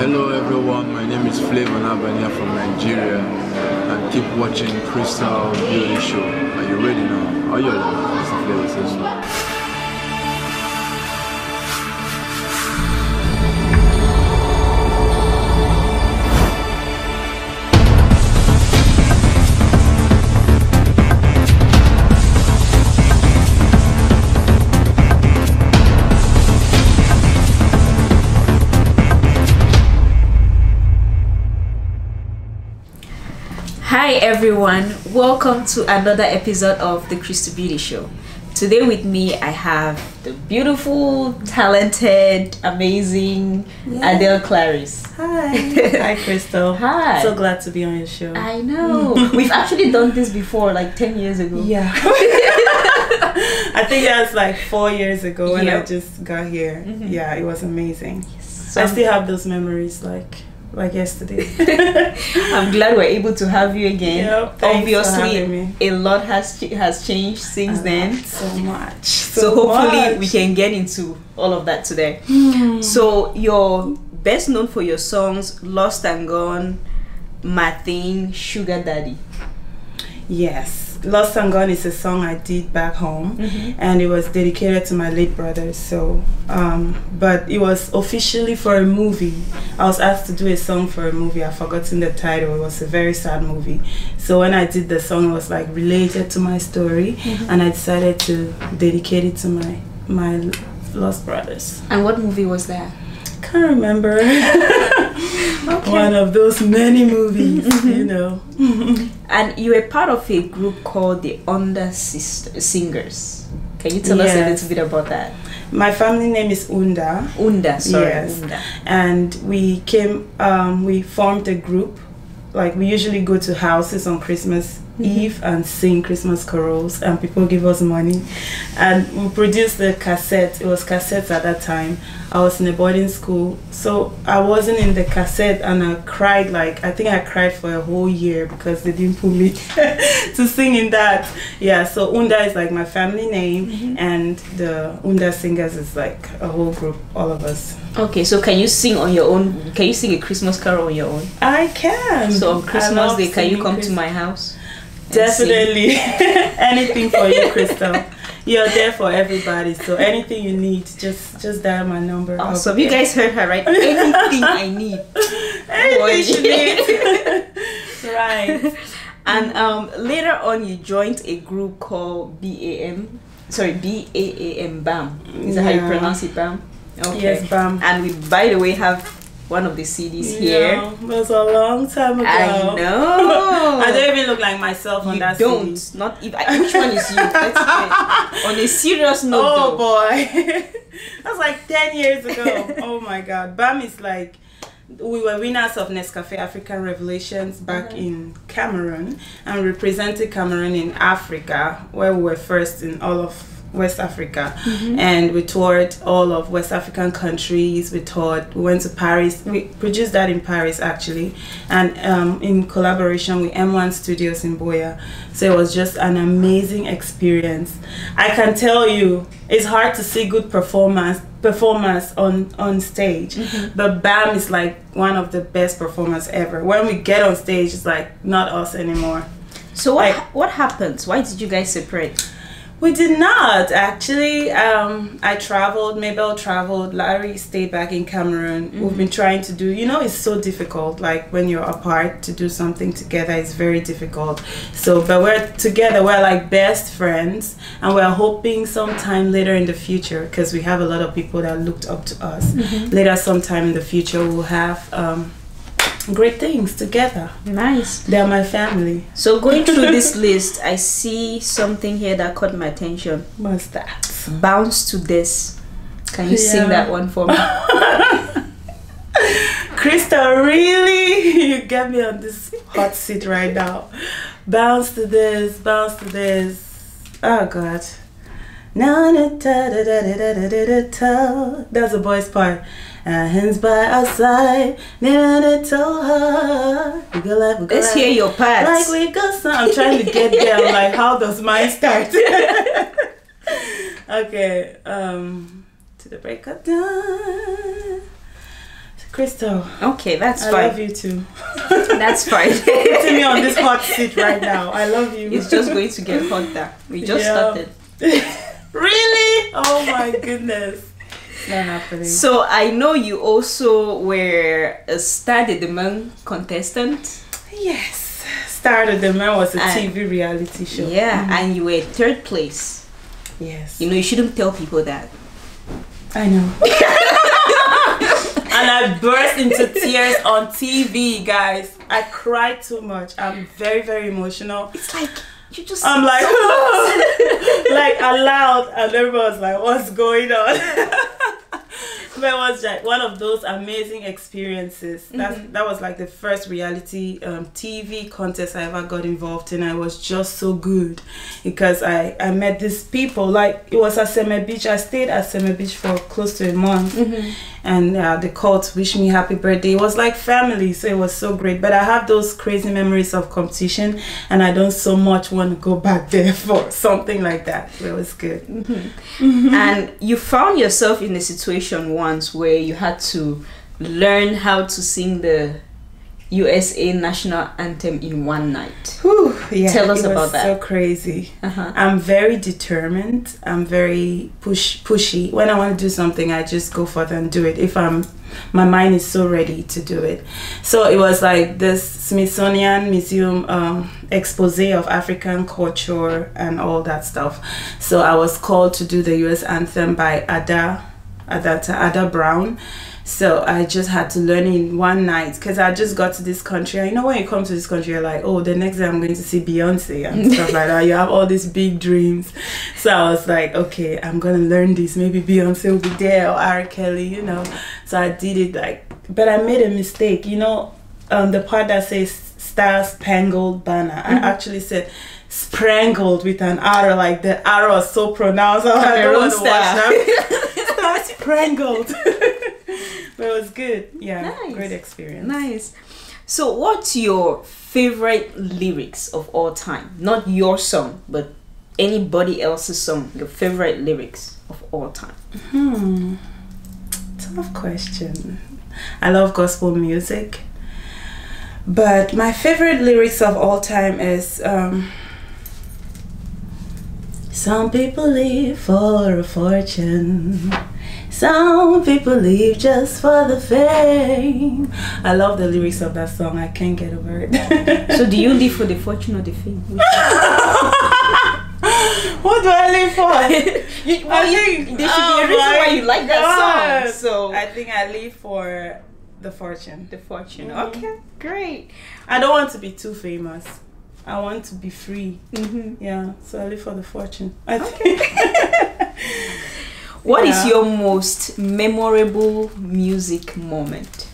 Hello everyone, my name is Flavor Nabania from Nigeria and keep watching Crystal Beauty Show. Are you ready now? Are you ready? This is Flavor says so. Hi everyone, welcome to another episode of the Crystal Beauty Show. Today with me I have the beautiful, talented, amazing Adele Clarice. Hi. Hi Crystal. Hi. So glad to be on your show. I know. We've actually done this before, like 10 years ago. Yeah. I think that's like 4 years ago when I just got here. Yeah, it was amazing. Yes. So I still have those memories like yesterday. I'm glad we're able to have you again. Yep, obviously a lot has changed since then. So much. So hopefully we can get into all of that today. So you're best known for your songs Lost and Gone, My Thing, Sugar Daddy. Yes. Lost and Gone is a song I did back home, and it was dedicated to my late brother. So but it was officially for a movie. I was asked to do a song for a movie. I've forgotten the title. It was a very sad movie. So when I did the song, it was like related to my story, and I decided to dedicate it to my lost brothers. And what movie was that? Can't remember. One of those many movies, you know. And you were part of a group called the Under Singers. Can you tell us a little bit about that? My family name is Unda. Unda, sorry. Yes. Unda. And we came, we formed a group. Like we usually go to houses on Christmas Eve and sing Christmas carols, and people give us money. And we produced the cassette. It was cassettes at that time. I was in a boarding school, so I wasn't in the cassette, and I cried like, I think I cried for a whole year because they didn't put me to sing in that. Yeah, so Unda is like my family name, and the Unda Singers is like a whole group, all of us. Okay, so can you sing on your own? Can you sing a Christmas carol on your own? I can. So on Christmas Day, can you come to my house? Definitely. Anything for you, Crystal. You're there for everybody, so anything you need, just dial my number. Awesome. You guys heard her, right? Anything I need. Anything you need. Right. And later on you joined a group called BAM. Sorry, BAAM, BAM. Is that how you pronounce it, BAM? Okay. Yes, BAM. And we, by the way, have one of the CDs here. It was a long time ago. I know. I don't even look like myself on that don't. CD. Not even. Which one is you? Let's see. On a serious note, oh boy. That's like 10 years ago. Oh my god. BAM is like, we were winners of Nescafe African Revelations back in Cameroon, and represented Cameroon in Africa, where we were first in all of West Africa. And we toured all of West African countries. We went to Paris. We produced that in Paris actually, and in collaboration with M1 Studios in Boya. So it was just an amazing experience. I can tell you, it's hard to see good performance on stage, but BAM is like one of the best performers ever. When we get on stage, it's like not us anymore. So what happens? Why did you guys separate? We did not actually. I traveled, Mabel traveled, Larry stayed back in Cameroon. We've been trying to do, you know, it's so difficult, like when you're apart, to do something together is very difficult. So, but we're together, we're like best friends, and we're hoping sometime later in the future, because we have a lot of people that looked up to us, later sometime in the future we'll have great things together. Nice. They're my family. So going through this list, I see something here that caught my attention. What's that? Bounce to This. Can you sing that one for me? Crystal, really? You get me on this hot seat right now. Bounce to this, bounce to this. Oh God. That's the boys' part. Hands by our side, let's hear your part. Like we got some. I'm trying to get there. I'm like, how does mine start? Okay. To the break of dawn. Crystal. Okay, that's fine. I love you too. That's fine. Putting me on this hot seat right now. I love you. It's just going to get hotter. We just started. Really? Oh my goodness. Not happening. So I know you also were a Star de Demain contestant. Yes. Star de Demain was a TV reality show. Yeah, and you were third place. Yes. You know, you shouldn't tell people that. I know. And I burst into tears on TV, guys. I cried too much. I'm very, very emotional. It's like you just. I'm like, like aloud, and everyone's like, "What's going on?" But it was like one of those amazing experiences. That was like the first reality TV contest I ever got involved in. I was just so good because I met these people. Like, it was at Seme Beach. I stayed at Seme Beach for close to a month. And they called to wish me happy birthday. It was like family, so it was so great. But I have those crazy memories of competition, and I don't so much want to go back there for something like that. It was good. And you found yourself in a situation once where you had to learn how to sing the USA national anthem in one night. Whew, yeah, tell us about that. So crazy. I'm very determined. I'm very pushy. When I want to do something, I just go forth and do it. If my mind is so ready to do it. So it was like this Smithsonian Museum expose of African culture and all that stuff. So I was called to do the US anthem by Ada Brown. So I just had to learn in one night because I just got to this country. And you know, when you come to this country, you're like, oh, the next day I'm going to see Beyonce and stuff like that. You have all these big dreams. So I was like, okay, I'm going to learn this. Maybe Beyonce will be there, or R. Kelly, you know. So I did it but I made a mistake. You know, the part that says Star Spangled Banner, I actually said sprangled with an R, like the R was so pronounced. I don't want to watch that. Star Sprangled. But it was good. Yeah, nice. Great experience. Nice. So what's your favorite lyrics of all time? Not your song, but anybody else's song. Your favorite lyrics of all time. Tough question. I love gospel music, but my favorite lyrics of all time is some people live for a fortune, some people live just for the fame. I love the lyrics of that song. I can't get over it. So do you live for the fortune or the fame? What do I live for? There should be a reason why you like that song. So I think I live for the fortune. The fortune. Okay, great. I don't want to be too famous. I want to be free. Yeah, so I live for the fortune. What is your most memorable music moment?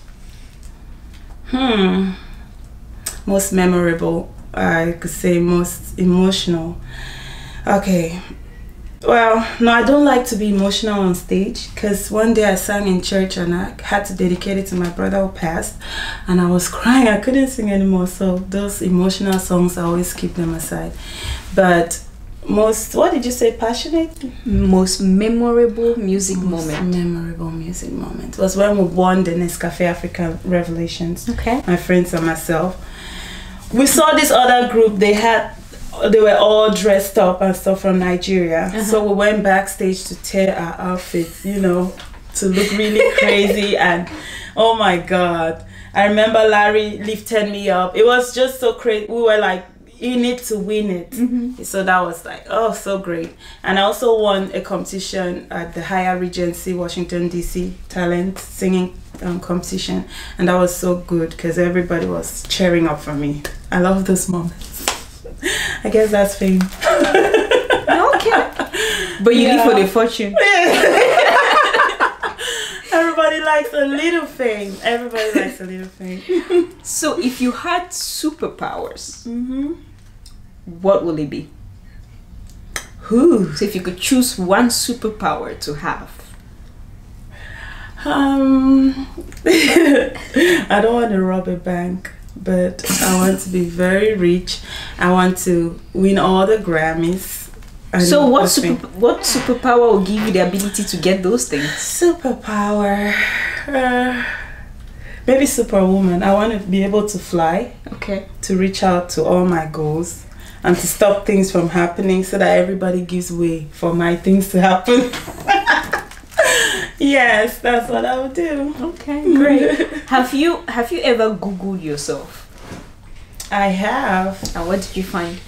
Most memorable, I could say most emotional. Okay. Well, no, I don't like to be emotional on stage because one day I sang in church and I had to dedicate it to my brother who passed, and I was crying. I couldn't sing anymore. So those emotional songs, I always keep them aside. But most, what did you say, passionate? Most memorable music moment. Memorable music moment was when we won the Nescafe African Revelations. Okay. My friends and myself. We saw this other group. They were all dressed up and stuff from Nigeria. So we went backstage to tear our outfits, you know, to look really crazy. And oh my God, I remember Larry lifted me up. It was just so crazy. We were like in it to win it. So that was like, oh, so great. And I also won a competition at the Higher Regency, Washington, D.C. talent singing competition. And that was so good because everybody was cheering up for me. I love those moments. I guess that's fame. Okay. But you live for the fortune. Everybody likes a little fame. Everybody likes a little fame. So if you had superpowers, what will it be? So if you could choose one superpower to have. I don't want to rob a bank, but I want to be very rich. I want to win all the Grammys. So what superpower will give you the ability to get those things? Superpower. Maybe superwoman. I want to be able to fly. Okay. To reach out to all my goals and to stop things from happening so that everybody gives way for my things to happen. Yes, that's what I would do. Okay, great. Have you ever Googled yourself? I have. And what did you find?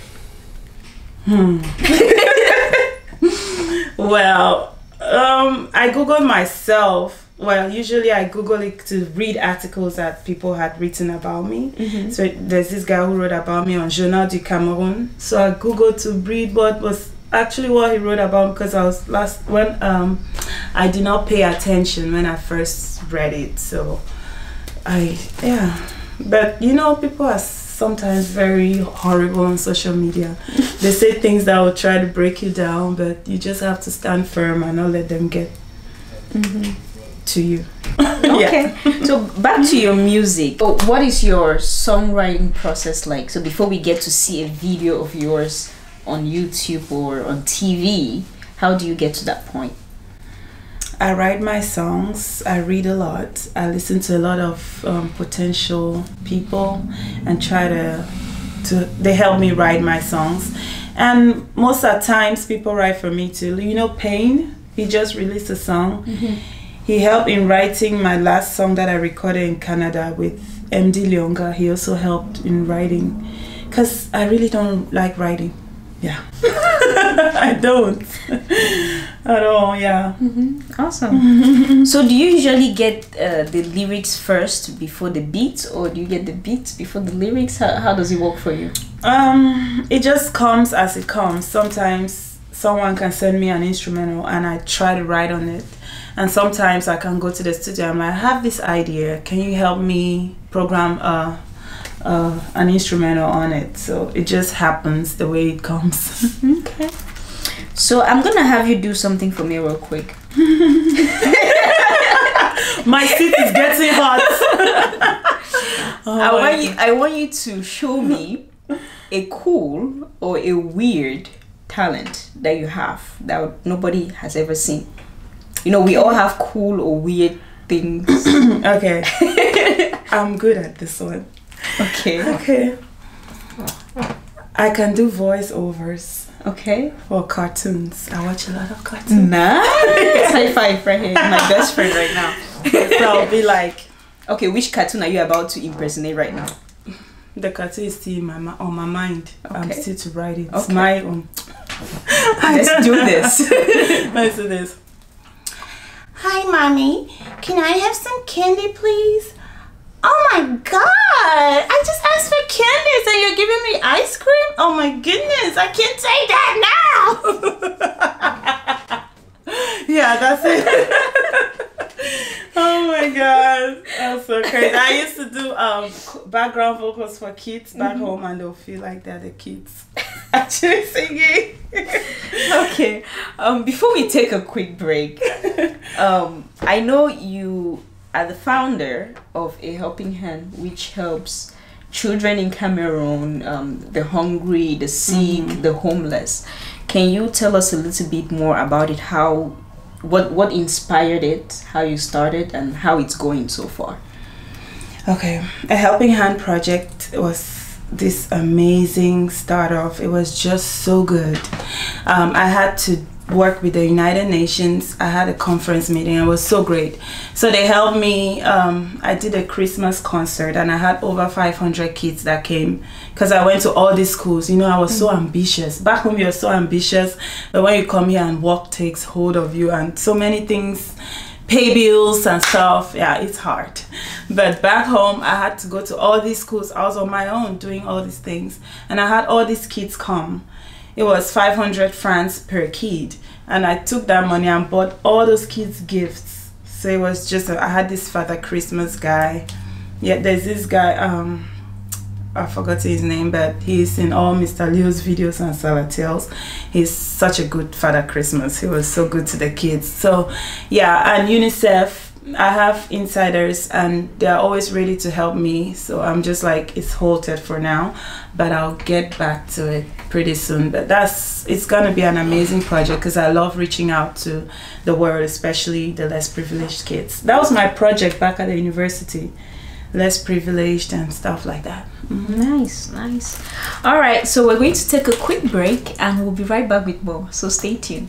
Well, I Googled myself. Well, usually I Google it to read articles that people had written about me. So there's this guy who wrote about me on Journal du Cameroon. So I Googled to read what was actually what he wrote about, because I was I did not pay attention when I first read it. So but you know, people are sometimes very horrible on social media. They say things that will try to break you down, but you just have to stand firm and not let them get to you. Okay. So back to your music. So what is your songwriting process like? So before we get to see a video of yours on YouTube or on TV, how do you get to that point? I write my songs, I read a lot, I listen to a lot of potential people and try they help me write my songs. And most of the times people write for me too. You know, Payne, he just released a song. He helped in writing my last song that I recorded in Canada with MD Leonga. He also helped in writing, because I really don't like writing. Yeah. I don't at all. Yeah. Awesome. So do you usually get the lyrics first before the beats, or do you get the beats before the lyrics? How does it work for you? It just comes as it comes. Sometimes someone can send me an instrumental and I try to write on it, and sometimes I can go to the studio. I'm like, I have this idea, can you help me program an instrumental on it? So it just happens the way it comes. Okay. So I'm gonna have you do something for me real quick. My seat is getting hot. I want you to show me a cool or a weird talent that you have that nobody has ever seen. You know, we all have cool or weird things. Okay. I'm good at this one. Okay. I can do voiceovers. Okay. For cartoons. I watch a lot of cartoons. Nice. High five for him. My best friend right now. So I'll be like, okay, which cartoon are you about to impersonate right now? The cartoon is still on my mind. Okay. I'm still to write it. It's okay. my own. Let's do this. Let's do this. Hi, Mommy. Can I have some candy, please? Oh my God! I just asked for candies and you're giving me ice cream? Oh my goodness! I can't say that now. Yeah, that's it. Oh my God, that's so crazy. I used to do background vocals for kids back home, and they'll feel like they're the kids actually singing. Okay. Before we take a quick break, I know you are the founder of A Helping Hand, which helps children in Cameroon, the hungry, the sick, the homeless. Can you tell us a little bit more about it? What inspired it, how you started, and how it's going so far? Okay, A Helping Hand project was this amazing start off. It was just so good. I had to work with the United Nations. I had a conference meeting. It was so great. So they helped me. I did a Christmas concert and I had over 500 kids that came, because I went to all these schools. You know, I was so ambitious. Back home you're so ambitious, but when you come here and work takes hold of you and so many things, pay bills and stuff, yeah, it's hard. But back home I had to go to all these schools. I was on my own doing all these things, and I had all these kids come. It was 500 francs per kid, and I took that money and bought all those kids gifts. So it was just I had this Father Christmas guy. Yeah, there's this guy, I forgot his name, but he's in all Mr. Leo's videos and Salatel's. He's such a good Father Christmas. He was so good to the kids. So yeah, and UNICEF, I have insiders and they're always ready to help me. So I'm just like, it's halted for now, but I'll get back to it pretty soon. But it's gonna be an amazing project, because I love reaching out to the world, especially the less privileged kids. That was my project back at the university. less privileged and stuff like that. Nice. All right, so we're going to take a quick break and we'll be right back with more. So stay tuned.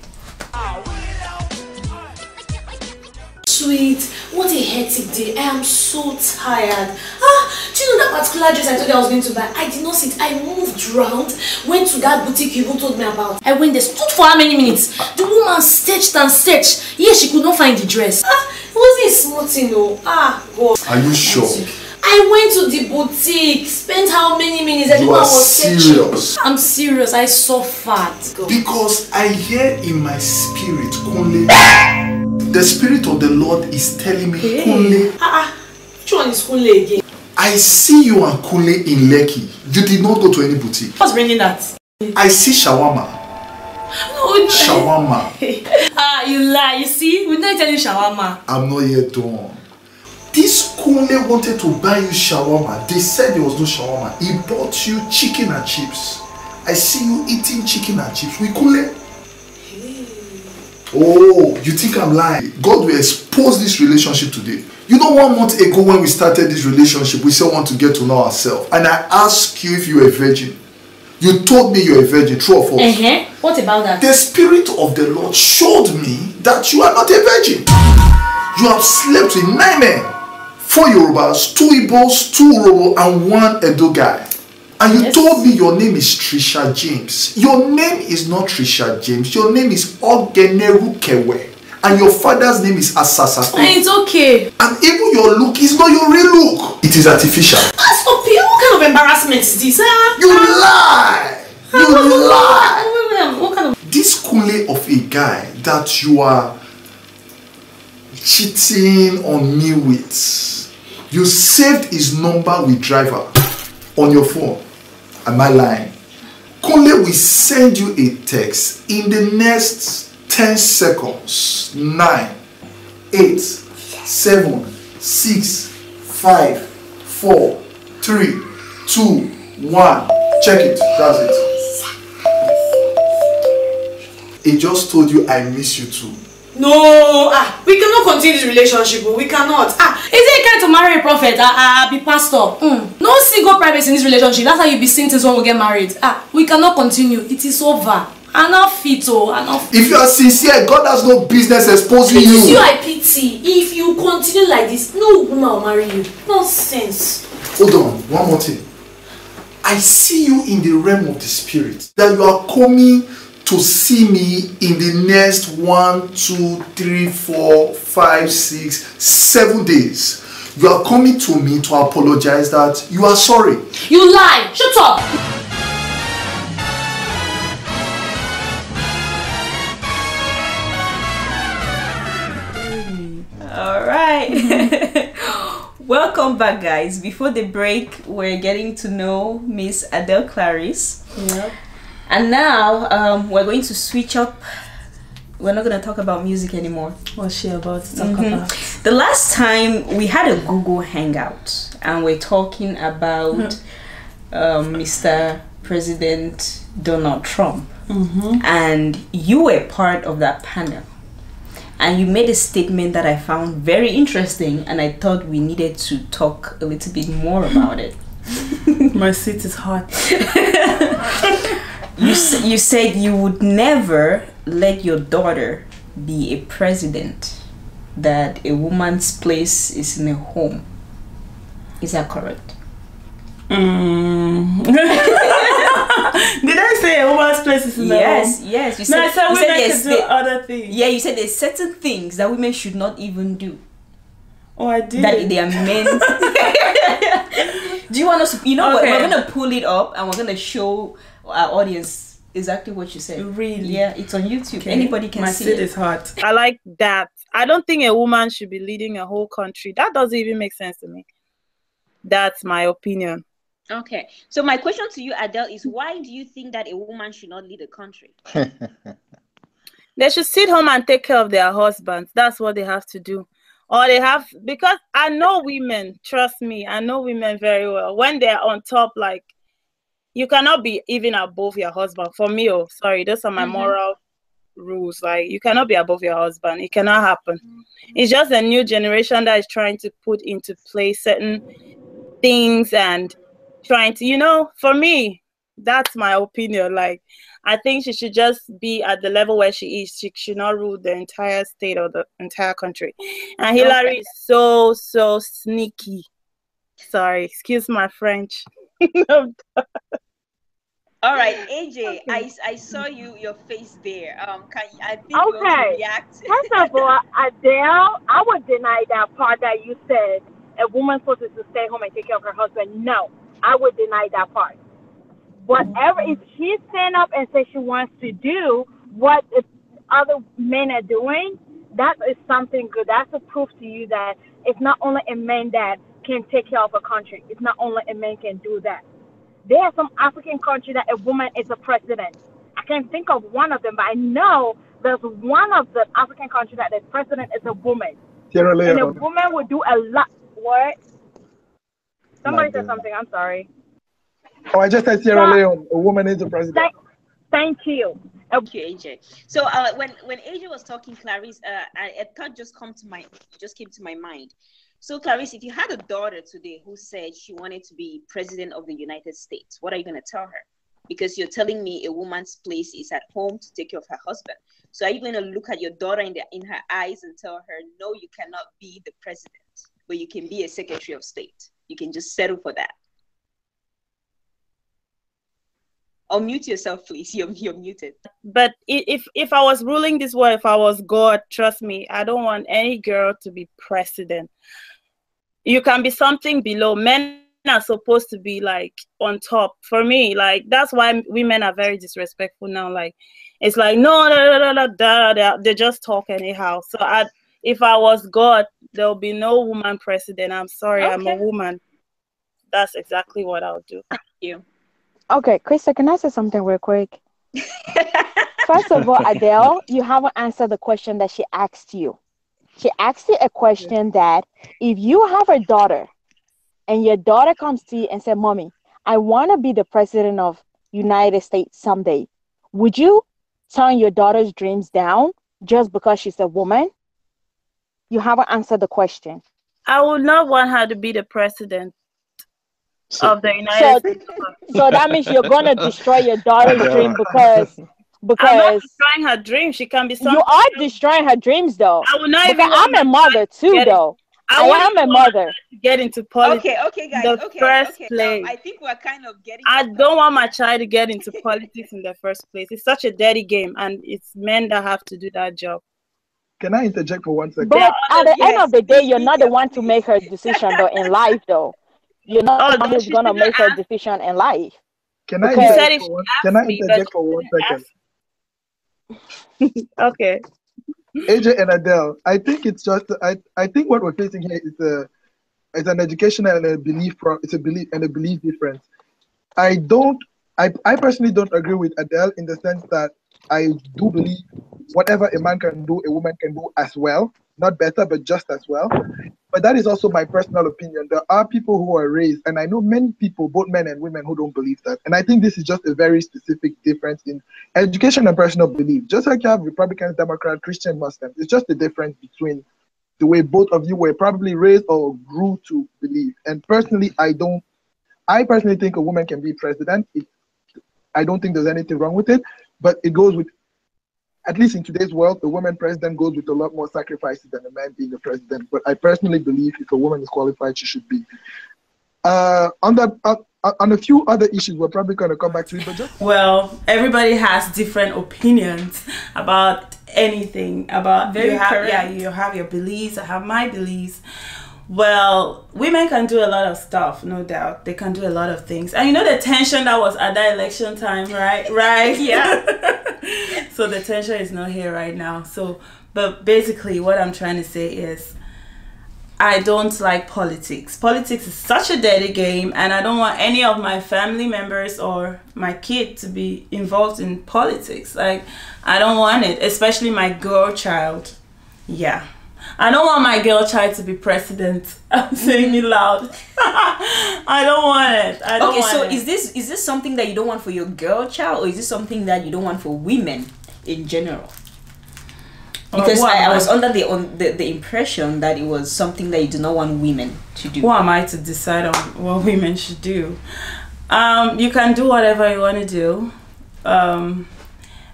Sweet, what a hectic day. I am so tired. Do you know that particular dress I told you I was going to buy? I did not see it. I moved around, went to that boutique you even told me about. I went there, stood for how many minutes? The woman searched and searched. Yeah, she could not find the dress. It wasn't a small thing though. God. Are you sure? I went to the boutique, spent how many minutes? You are serious? I'm serious. I suffered. Because I hear in my spirit, Kunle, the spirit of the Lord is telling me, Kunle. Which one is Kunle again? I see you and Kunle in Lekki. You did not go to any boutique. What's bringing that? I see shawarma. No, Shawarma. You lie. You see, we're not telling shawarma. I'm not yet done. This Kunle wanted to buy you shawarma. They said there was no shawarma. He bought you chicken and chips. I see you eating chicken and chips with Kunle. Oh, you think I'm lying? God will expose this relationship today. You know, 1 month ago when we started this relationship, we still want to get to know ourselves. And I asked you if you were a virgin. You told me you're a virgin, true or false? What about that? The spirit of the Lord showed me that you are not a virgin. You have slept with 9 men, 4 Yorubas, 2 Igbos, 2 Urobo, and 1 Edo guy. And you told me your name is Trisha James. Your name is not Trisha James. Your name is Ogeneru Kewe. And your father's name is Asasa. It's okay. And even your look is not your real look. It is artificial. Stop it. What kind of embarrassment is this? You lie. You lie. What kind of... This Kunle of a guy that you are cheating on me with, you saved his number with driver on your phone. Am I lying? Kunle will send you a text in the next 10 seconds. 9, 8, 7, 6, 5, 4, 3, 2, 1. Check it. That's it. He just told you I miss you too. No, we cannot continue this relationship. We cannot. Is it kind to marry a prophet? Be pastor. No single privacy in this relationship. That's how you be seen things when we get married. We cannot continue. It is over. I'm not fit. If you are sincere, God has no business exposing you. It is you I pity. If you continue like this, no woman will marry you. Nonsense. Hold on, one more thing. I see you in the realm of the spirit. That you are coming to see me in the next 1, 2, 3, 4, 5, 6, 7 days. You are coming to me to apologize that you are sorry. You lie. Shut up. All right. Welcome back, guys. Before the break, we're getting to know Miss Adele Clarice. Yep. And now we're going to switch up. We're not going to talk about music anymore. What's she about to talk about? The last time we had a Google Hangout and we're talking about Mr. President Donald Trump. And you were part of that panel. And you made a statement that I found very interesting, and I thought we needed to talk a little bit more about it. My seat is hot. You said you would never let your daughter be a president, that a woman's place is in a home. Is that correct? Did I say a woman's place is in the home? Yes. You No, I said women you can do other things. Yeah, you said there's certain things that women should not even do. Oh, I did. That they are meant. Do you want us to, we're going to pull it up and we're going to show our audience exactly what you said. Really? Yeah, it's on YouTube. Okay. Anybody can see it. My seat is hot. I like that. I don't think a woman should be leading a whole country. That doesn't even make sense to me. That's my opinion. Okay. So my question to you, Adele, is why do you think that a woman should not lead a country? They should sit home and take care of their husbands. That's what they have to do. Or they have, because I know women, trust me, I know women very well. When they're on top, like, you cannot be even above your husband. For me, sorry, those are my moral rules. Like, you cannot be above your husband. It cannot happen. It's just a new generation that is trying to put into place certain things and trying to, for me, that's my opinion. Like, I think she should just be at the level where she is. She should not rule the entire state or the entire country. And Hillary is so sneaky. Sorry, excuse my French. All right, AJ, I saw your face there. I think you want to react. First of all, Adele, I would deny that part that you said a woman's supposed to stay home and take care of her husband. No, I would deny that part. Whatever, if she stand up and say she wants to do what other men are doing, that is something good. That's a proof to you that it's not only a man that can take care of a country. It's not only a man can do that. There are some African countries that a woman is a president. I can't think of one of them, but I know there's one of the African countries that the president is a woman. Sierra Leone. And a woman would do a lot. What? Somebody said something. I'm sorry. Oh, I just said Sierra Leone. A woman is the president. Thank you. Thank you, AJ. So when AJ was talking, Clarice, a thought just came to my mind. So, Clarice, if you had a daughter today who said she wanted to be president of the United States, what are you going to tell her? Because you're telling me a woman's place is at home to take care of her husband. So are you going to look at your daughter in her eyes and tell her, no, you cannot be the president, but you can be a Secretary of State? You can just settle for that. Unmute yourself, please. You're muted. But if I was ruling this world, if I was God, trust me, I don't want any girl to be president. You can be something below. Men are supposed to be like on top. For me, like that's why women are very disrespectful now. Like it's like they just talk anyhow. So if I was God, there'll be no woman president. I'm sorry, okay. I'm a woman. That's exactly what I'll do. Thank you. Okay, Krista, can I say something real quick? First of all, Adele, you haven't answered the question that she asked you. She asked you a question that if you have a daughter and your daughter comes to you and says, Mommy, I want to be the president of United States someday, would you turn your daughter's dreams down just because she's a woman? You haven't answered the question. I would not want her to be the president of the United States. So that means you're going to destroy your daughter's dream because I'm not destroying her dream. She can be something. You are destroying her dreams, though. I will not even. I'm a mother too, though. I am a mother. Get into politics. Okay, guys. The first place. I think we're kind of getting. I don't want my child to get into politics in the first place. It's such a dirty game, and it's men that have to do that job. Can I interject for 1 second? But at the end of the day, you're not the one to make her decision, though, in life, though. You're not the one who's gonna make her decision in life. Can I interject for 1 second? Okay. AJ and Adele, I think it's just I think what we're facing here is an educational and a belief difference. I personally don't agree with Adele in the sense that I do believe whatever a man can do, a woman can do as well. Not better, but just as well. But that is also my personal opinion. There are people who are raised, and I know many people, both men and women, who don't believe that. And I think this is just a very specific difference in education and personal belief. Just like you have Republicans, Democrats, Christian, Muslims, it's just a difference between the way both of you were probably raised or grew to believe. And personally, I personally think a woman can be president. I don't think there's anything wrong with it, but it goes with, at least in today's world, a woman president goes with a lot more sacrifices than a man being a president. But I personally believe if a woman is qualified, she should be. On a few other issues, we're probably going to come back to it. But well, everybody has different opinions about anything. About you have your beliefs. I have my beliefs. Well, women can do a lot of stuff, no doubt. They can do a lot of things. And you know the tension that was at that election time, right? Right? Yeah. So the tension is not here right now. So, but basically what I'm trying to say is I don't like politics. Politics is such a dirty game, and I don't want any of my family members or my kid to be involved in politics. Like, I don't want it, especially my girl child. Yeah. I don't want my girl child to be president. I'm saying it loud. I don't want it. I don't want it. Is this something that you don't want for your girl child, or is this something that you don't want for women in general? Because I was under the impression that it was something that you do not want women to do. Who am I to decide on what women should do? You can do whatever you want to do,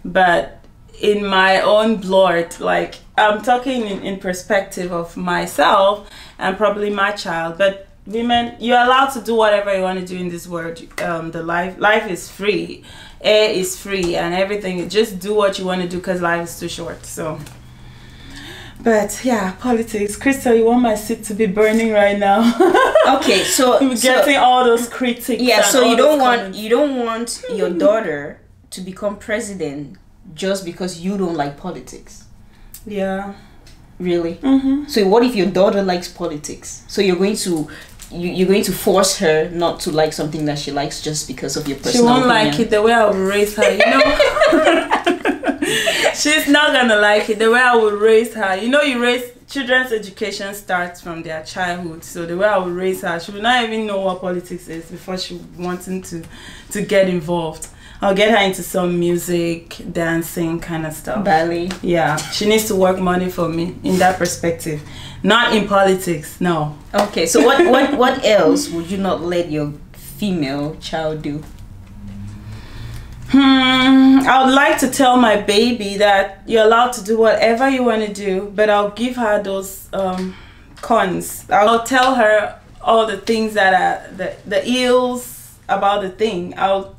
but in my own blood, like I'm talking in perspective of myself and probably my child. But women, you're allowed to do whatever you want to do in this world. The life is free, air is free, and everything. Just do what you want to do because life is too short. So. But yeah, politics. Crystal, you want my seat to be burning right now? Okay, so I'm getting all those critics. Yeah, so you don't want your daughter to become president just because you don't like politics. Yeah. Really? Mm-hmm. So what if your daughter likes politics? So you're going to force her not to like something that she likes just because of your personal She won't opinion. like it the way I will raise her, you know? She's not gonna like it the way I will raise her. You know, children's education starts from their childhood. So the way I will raise her, she will not even know what politics is before she wanting to get involved. I'll get her into some music, dancing kind of stuff. Ballet. Yeah, she needs to work money for me in that perspective. Not in politics, no. Okay, so what else would you not let your female child do? I would like to tell my baby that you're allowed to do whatever you want to do, but I'll give her those cons. I'll tell her all the things that are the ills about the thing. I'll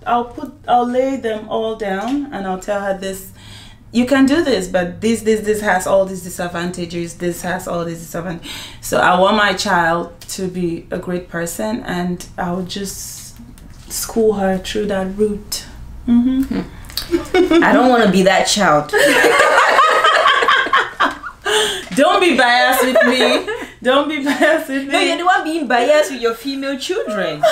lay them all down and I'll tell her this. You can do this, but this has all these disadvantages. This has all these disadvantages. So I want my child to be a great person, and I'll just school her through that route. I don't want to be that child. Don't be biased with me. Don't be biased with me. No, you're the one being biased with your female children.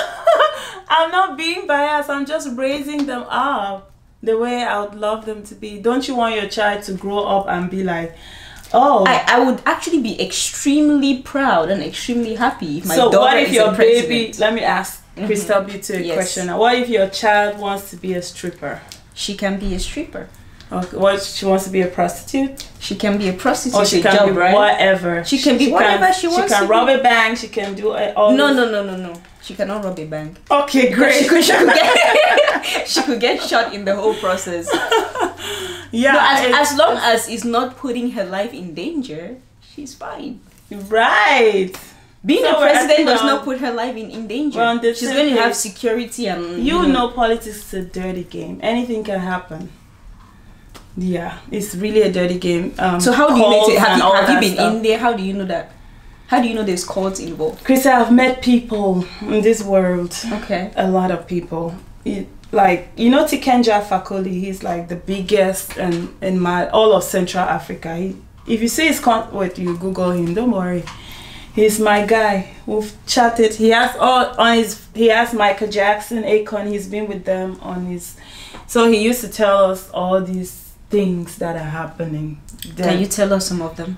I'm not being biased. I'm just raising them up the way I would love them to be. Don't you want your child to grow up and be like, oh? I would actually be extremely proud and extremely happy if my daughter what if is your a president. baby? Let me ask Crystal Beauty a question. What if your child wants to be a stripper? She can be a stripper. Okay. What, she wants to be a prostitute? She can be a prostitute. Or she can be whatever. She can be whatever she wants. She can rob a bank. She can do all. No. She cannot rob a bank. Okay, great. She could get shot in the whole process. Yeah. No, as long as it's not putting her life in danger, she's fine. Right. Being a president does not put her life in danger. She's going to have security and... You know politics is a dirty game. Anything can happen. Yeah, it's really a dirty game. So how do you know it? Have you been in there? How do you know that? How do you know there's courts involved? Chris, I've met people in this world. Okay. A lot of people. Like, you know Tikenja Fakoli, he's like the biggest in all of Central Africa. If you see his wait, you Google him, don't worry. He's my guy. We've chatted. He has Michael Jackson, Akon. He's been with them on his. So he used to tell us all these things that are happening. Can you tell us some of them?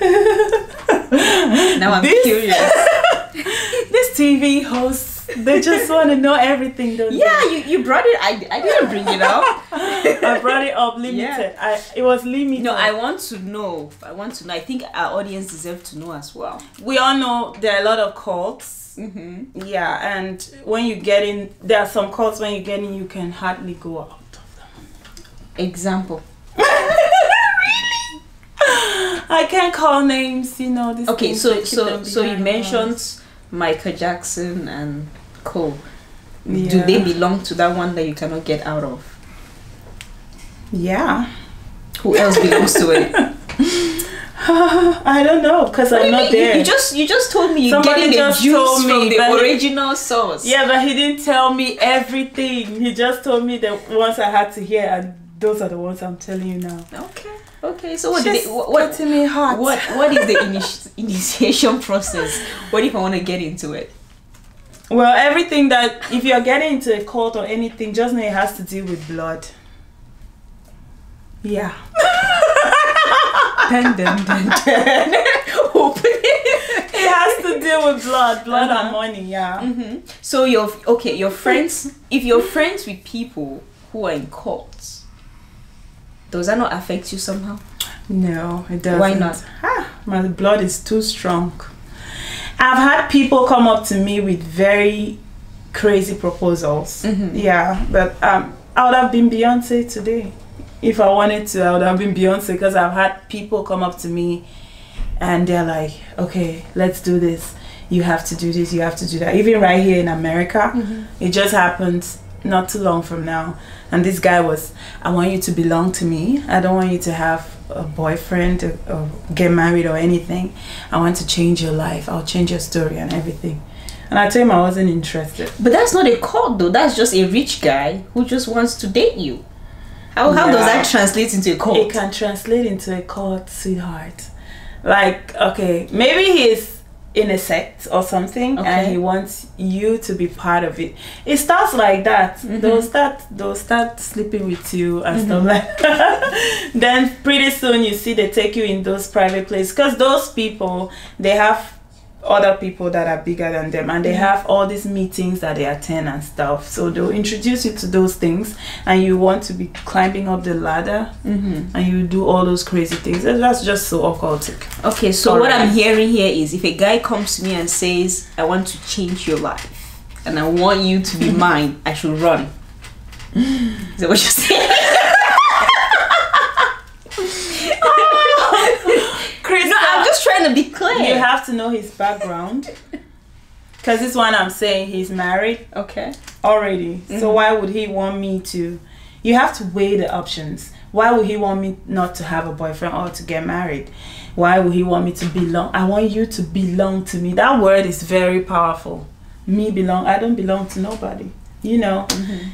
Now I'm curious. This TV hosts, they just want to know everything, don't they? You brought it. I didn't bring it up. I brought it up limited. Yeah. It was limited. No, I want to know. I think our audience deserves to know as well. We all know there are a lot of cults. Yeah, and when you get in, there are some cults when you get in, you can hardly go out of them. Example. I can't call names, you know. Okay, so you mentioned Michael Jackson and Co. Yeah. Do they belong to that one that you cannot get out of? Yeah. Who else belongs to it? I don't know, because I'm not there. You just told me you're getting the juice from the original source. Yeah, but he didn't tell me everything. He just told me the ones I had to hear, and those are the ones I'm telling you now. Okay, so what is the initiation process? What if I want to get into it? Well, everything that, if you're getting into a cult or anything, just know it has to deal with blood. Yeah. It has to deal with blood and money, yeah. So your friends, if you're friends with people who are in cults, does that not affect you somehow? No, it doesn't. Why not? My blood is too strong. I've had people come up to me with very crazy proposals. Yeah, but I would have been Beyonce today. If I wanted to, I would have been Beyonce, because I've had people come up to me and they're like, okay, let's do this. You have to do this, you have to do that. Even right here in America, it just happened not too long from now. And this guy was, I want you to belong to me. I don't want you to have a boyfriend or get married or anything. I want to change your life. I'll change your story and everything. And I told him I wasn't interested. But that's not a cult though. That's just a rich guy who just wants to date you. How does that translate into a cult? It can translate into a cult, sweetheart. Like, okay, maybe he's in a sect or something, and he wants you to be part of it. It starts like that. They'll start sleeping with you and stuff like that. Then pretty soon you see they take you in those private places, because those people, they have other people that are bigger than them, and they have all these meetings that they attend and stuff. So they'll introduce you to those things, and you want to be climbing up the ladder, and you do all those crazy things. That's just so occultic. Okay, so what I'm hearing here is, if a guy comes to me and says, I want to change your life and I want you to be mine, I should run. Is that what you're saying? No, I'm just trying to be clear. You have to know his background, because this one I'm saying he's married already. So why would he want me to? You have to weigh the options. Why would he want me not to have a boyfriend or to get married? Why would he want me to belong? I want you to belong to me. That word is very powerful. Me belong. I don't belong to nobody. You know,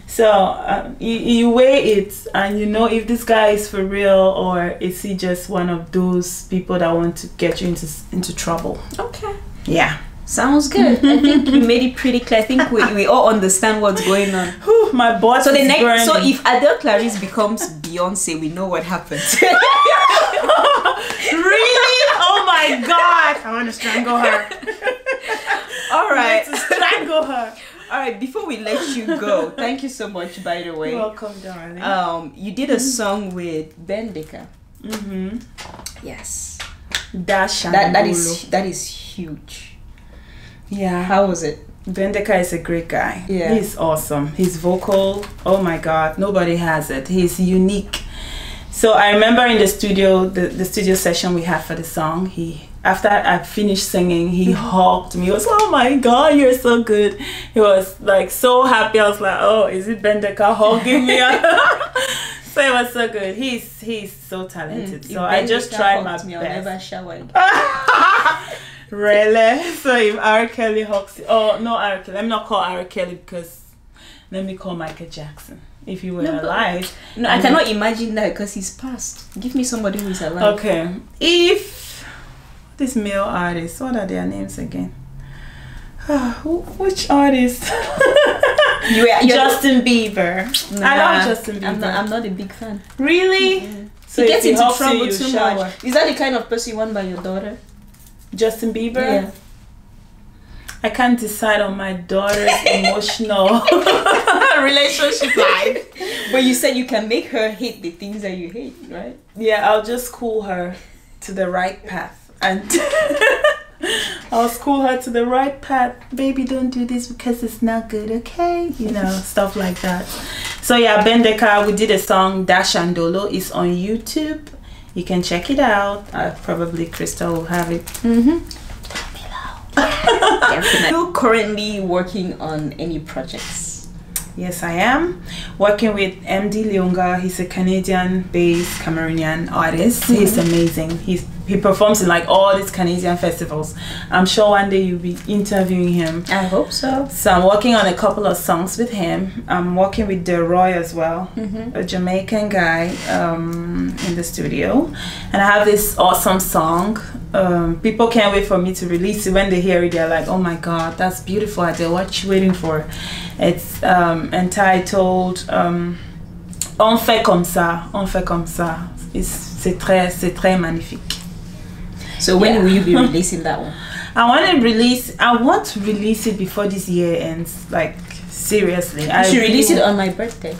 so you weigh it, and you know if this guy is for real, or is he just one of those people that want to get you into trouble. Okay. Yeah. Sounds good. I think you made it pretty clear. I think we all understand what's going on. Whew, my boss is burning. So if Adele Clarice becomes Beyonce, we know what happens. Really? Oh my God! I want to strangle her. All right. I want to strangle her. All right, before we let you go, thank you so much, by the way. You're welcome, darling. You did a song with Bendeka. Yes. That is huge. Yeah. How was it? Bendeka is a great guy. Yeah. He's awesome. His vocal, oh my God, nobody has it. He's unique. So I remember in the studio, the studio session we had for the song, after I finished singing, he hugged me. He was, oh my God, you're so good. He was like so happy. I was like, oh, is it Bendeka hugging me? So it was so good. He's so talented. So I just tried my best. I'll never shower again. Really? So if R. Kelly hugs you, oh no, R. Kelly. Let me not call R. Kelly, because let me call Michael Jackson. If he were alive. No, I cannot imagine that, because he's passed. Give me somebody who is alive. Okay. If this male artist, what are their names again? Which artist? Justin Bieber. Nah, I love Justin Bieber. I'm not a big fan. Really? So he gets into helps trouble you, too shower. much. Is that the kind of person you want by your daughter? Justin Bieber? Yeah. I can't decide on my daughter's emotional relationship life. But you said you can make her hate the things that you hate, right? Yeah, I'll just school her to the right path. And I'll school her to the right path. Baby, don't do this because it's not good, okay? You know, stuff like that. So yeah, Bendeka, we did a song, Dash and Dolo. It's on YouTube. You can check it out. Probably Crystal will have it. Definitely. Are you currently working on any projects? Yes, I am working with MD Leonga. He's a Canadian-based Cameroonian artist. He's amazing. He performs in like all these Canadian festivals. I'm sure one day you'll be interviewing him. I hope so. So I'm working on a couple of songs with him. I'm working with Roy as well, a Jamaican guy in the studio. And I have this awesome song. People can't wait for me to release it. When they hear it, they're like, oh my God, that's beautiful, Adele. What you waiting for? It's entitled On fait comme ça, on fait comme ça. C'est très magnifique. So when will you be releasing that one? I want to release it before this year ends. Like seriously, you should release it on my birthday.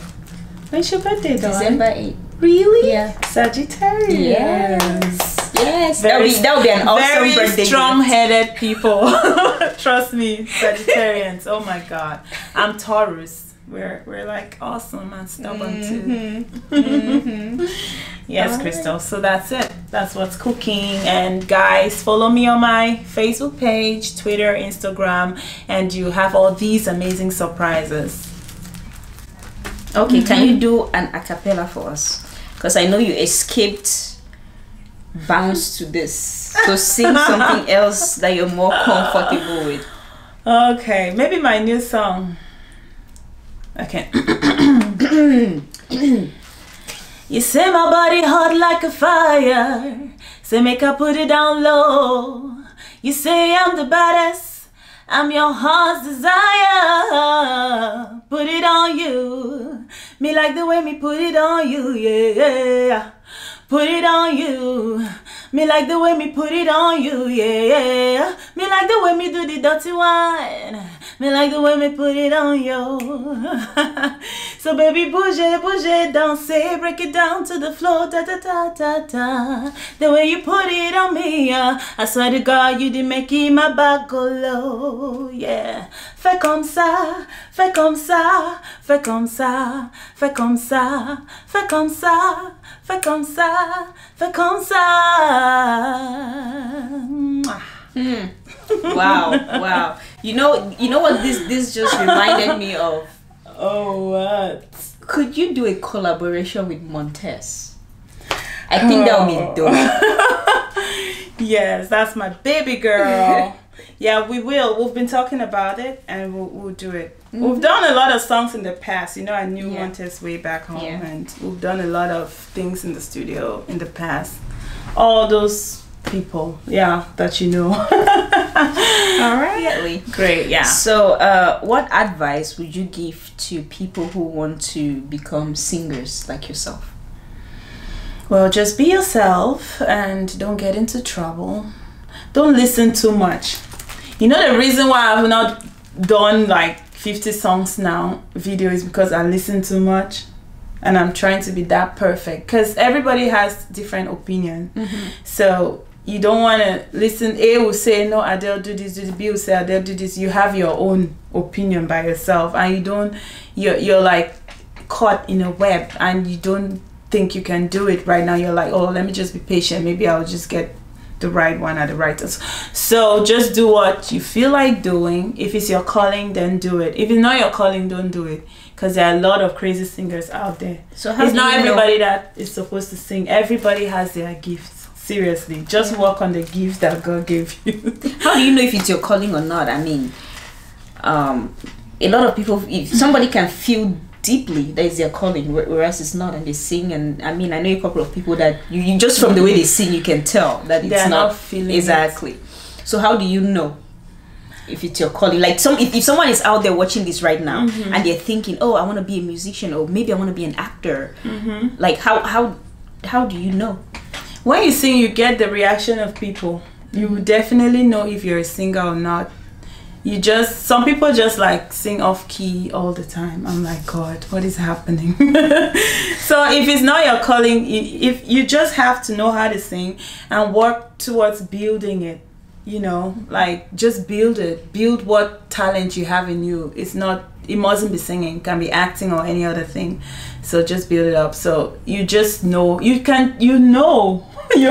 When's your birthday, darling? December 8th. Really? Yeah. Sagittarius. Yes. That would be an awesome very birthday. strong-headed people. Trust me, Sagittarians. Oh my God. I'm Taurus. We're like awesome and stubborn too. Yes, Crystal. So that's it. That's what's cooking. And guys, follow me on my Facebook page, Twitter, Instagram, and you have all these amazing surprises. Okay, can you do an acapella for us? Because I know you escaped bounce to this. So sing something else that you're more comfortable with. Okay, maybe my new song. Okay. You say my body hot like a fire. Say make I put it down low. You say I'm the baddest. I'm your heart's desire. Put it on you. Me like the way me put it on you, yeah. Put it on you. Me like the way me put it on you, yeah. Me like the way me do the dirty wine. Me like the way me put it on you. So baby, bouge, dance, break it down to the floor, da da da da da. The way you put it on me, I swear to God, you did make it my back go low, yeah. Fais comme ça, fais comme ça, fais comme ça, fais comme ça, fais comme ça, fais comme ça, fais comme ça. Wow. You know what this just reminded me of? Oh, what? Could you do a collaboration with Montez? I think that would be dope. Yes, that's my baby girl. Yeah, we will. We've been talking about it, and we'll do it. We've done a lot of songs in the past. You know, I knew Montez way back home, and we've done a lot of things in the studio in the past. All those people, that you know. All right. Great, yeah. So, what advice would you give to people who want to become singers like yourself? Well, just be yourself and don't get into trouble. Don't listen too much. You know the reason why I've not done like 50 songs now, video, is because I listen too much. And I'm trying to be that perfect. Because everybody has different opinion. So you don't want to listen. A will say, no, Adele do this, B will say, Adele do this. You have your own opinion by yourself. And you're like caught in a web. And you don't think you can do it right now. You're like, oh, let me just be patient. Maybe I'll just get the right one at the right time. So just do what you feel like doing. If it's your calling, then do it. If it's not your calling, don't do it. Because there are a lot of crazy singers out there. So it's not everybody that is supposed to sing. Everybody has their gifts. Seriously, just work on the gifts that God gave you. How do you know if it's your calling or not? I mean, a lot of people, if somebody can feel deeply that is their calling, whereas it's not, and they sing, and I mean, I know a couple of people that you just from the way they sing, you can tell that it's not feeling exactly. So how do you know if it's your calling? Like if someone is out there watching this right now and they're thinking, oh, I want to be a musician, or maybe I want to be an actor, like how do you know? When you sing, you get the reaction of people. You will definitely know if you're a singer or not. Some people just like sing off key all the time. I'm like, God, what is happening? So if it's not your calling, if you just have to know how to sing and work towards building it, like just build it. Build what talent you have in you. It mustn't be singing, it can be acting or any other thing. So just build it up. So you just know, you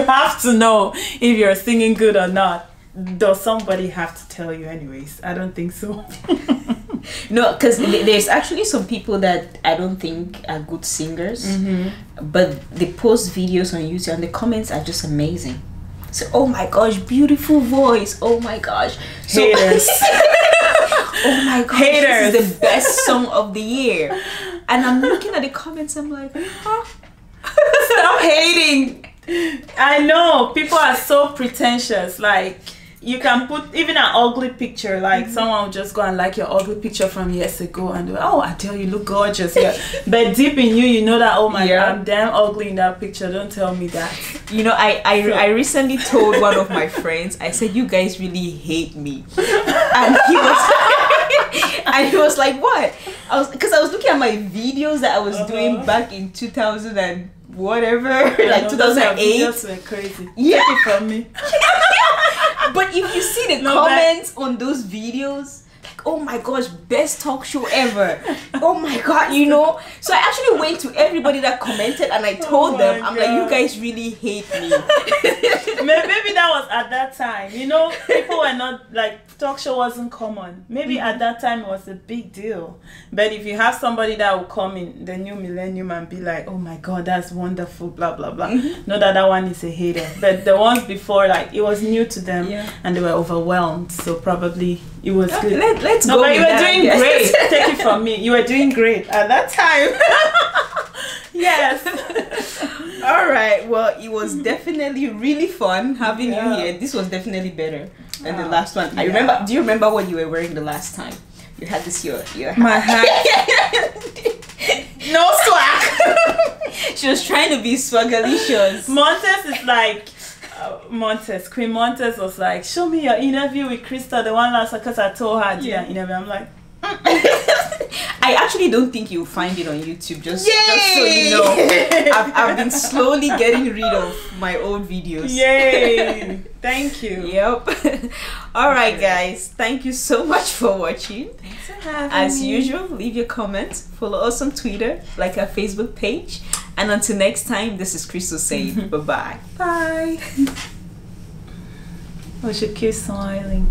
have to know if you're singing good or not. Does somebody have to tell you anyways? I don't think so. No, because there's actually some people that I don't think are good singers, but they post videos on YouTube and the comments are just amazing. So, oh my gosh, beautiful voice. Oh my gosh. Haters. Oh my gosh, haters. This is the best song of the year. And I'm looking at the comments, I'm like, huh? Stop hating. I know, people are so pretentious. Like, you can put even an ugly picture, like someone will just go and like your ugly picture from years ago and do, oh, Adele, you look gorgeous. Yeah. But deep in you know that, oh my God, I'm damn ugly in that picture. Don't tell me that. I recently told one of my friends, I said, you guys really hate me. And he was like, what? Because I was looking at my videos that I was doing back in 2000 and whatever, like Those 2008. videos were crazy. Yeah. Take it from me. But if you see the comments on those videos, like, oh my gosh, best talk show ever. Oh my god, you know. So I actually went to everybody that commented and I told them, I'm like, you guys really hate me. Maybe that was at that time. You know, people were not like, talk show wasn't common. Maybe at that time it was a big deal. But if you have somebody that will come in the new millennium and be like, oh my god, that's wonderful, blah blah blah. Not that one is a hater. But the ones before, like, it was new to them and they were overwhelmed. So probably it was good. Let's no, go. But you were that, doing great. Take it from me. You were doing great at that time. Yes. All right. Well, it was definitely really fun having you here. This was definitely better than the last one. I remember. Do you remember what you were wearing the last time? You had this your my hat. No swag. She was trying to be swagalicious. Montes is like. Queen Montes was like, show me your interview with Krista, the one last, because I told her interview. I'm like, I actually don't think you'll find it on YouTube, just so you know. I've been slowly getting rid of my old videos. Yay. Thank you. Yep. All right, guys, thank you so much for watching. Thanks for having As me. usual, leave your comments, follow us on Twitter, like our Facebook page, and until next time, this is Crystal saying bye-bye. Bye. We should keep smiling.